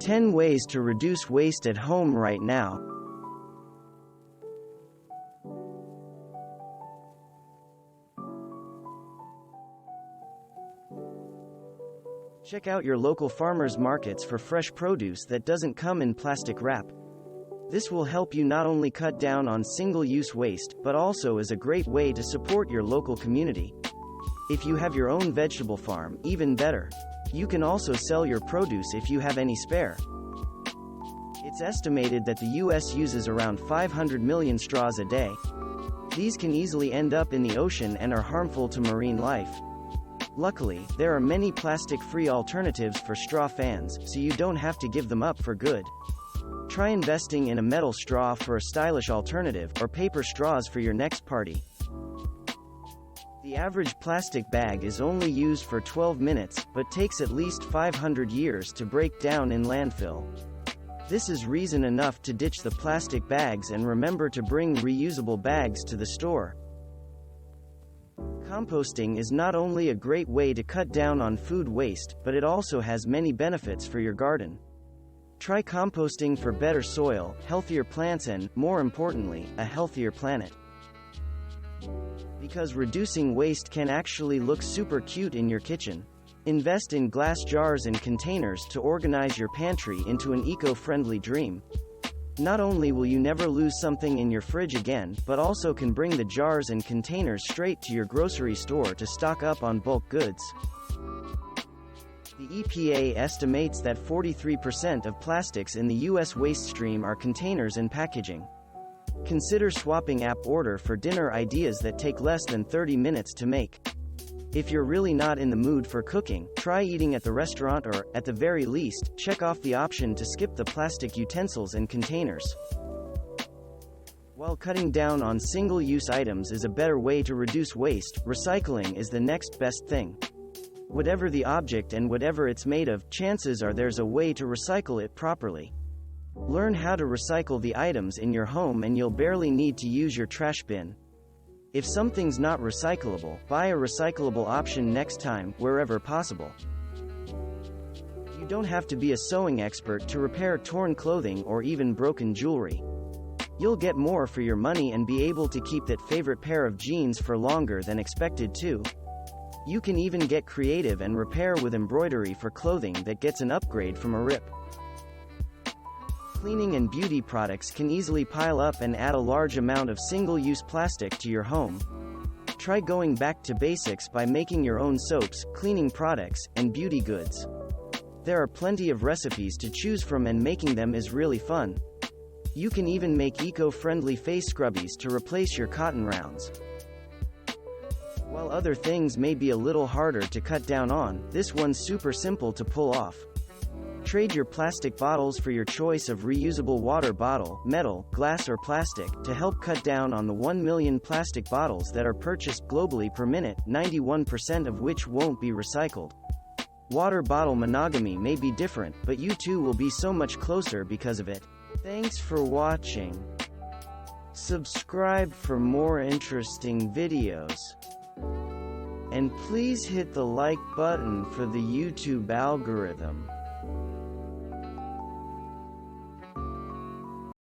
10 ways to reduce waste at home right now. Check out your local farmers markets for fresh produce that doesn't come in plastic wrap. This will help you not only cut down on single-use waste, but also is a great way to support your local community. If you have your own vegetable farm, even better. You can also sell your produce if you have any spare. It's estimated that the US uses around 500 million straws a day. These can easily end up in the ocean and are harmful to marine life. Luckily, there are many plastic-free alternatives for straw fans, so you don't have to give them up for good. Try investing in a metal straw for a stylish alternative, or paper straws for your next party. The average plastic bag is only used for 12 minutes, but takes at least 500 years to break down in landfill. This is reason enough to ditch the plastic bags and remember to bring reusable bags to the store. Composting is not only a great way to cut down on food waste, but it also has many benefits for your garden. Try composting for better soil, healthier plants and, more importantly, a healthier planet. Because reducing waste can actually look super cute in your kitchen. Invest in glass jars and containers to organize your pantry into an eco-friendly dream. Not only will you never lose something in your fridge again, but also can bring the jars and containers straight to your grocery store to stock up on bulk goods. The EPA estimates that 43% of plastics in the US waste stream are containers and packaging. Consider swapping app order for dinner ideas that take less than 30 minutes to make. If you're really not in the mood for cooking, try eating at the restaurant or, at the very least, check off the option to skip the plastic utensils and containers. While cutting down on single-use items is a better way to reduce waste, recycling is the next best thing. Whatever the object and whatever it's made of, chances are there's a way to recycle it properly. Learn how to recycle the items in your home and you'll barely need to use your trash bin. If something's not recyclable, buy a recyclable option next time, wherever possible. You don't have to be a sewing expert to repair torn clothing or even broken jewelry. You'll get more for your money and be able to keep that favorite pair of jeans for longer than expected too. You can even get creative and repair with embroidery for clothing that gets an upgrade from a rip. Cleaning and beauty products can easily pile up and add a large amount of single-use plastic to your home. Try going back to basics by making your own soaps, cleaning products, and beauty goods. There are plenty of recipes to choose from and making them is really fun. You can even make eco-friendly face scrubbies to replace your cotton rounds. While other things may be a little harder to cut down on, this one's super simple to pull off. Trade your plastic bottles for your choice of reusable water bottle, metal, glass or plastic, to help cut down on the 1 million plastic bottles that are purchased globally per minute, 91% of which won't be recycled. Water bottle monogamy may be different, but you too will be so much closer because of it. Thanks for watching. Subscribe for more interesting videos. And please hit the like button for the YouTube algorithm.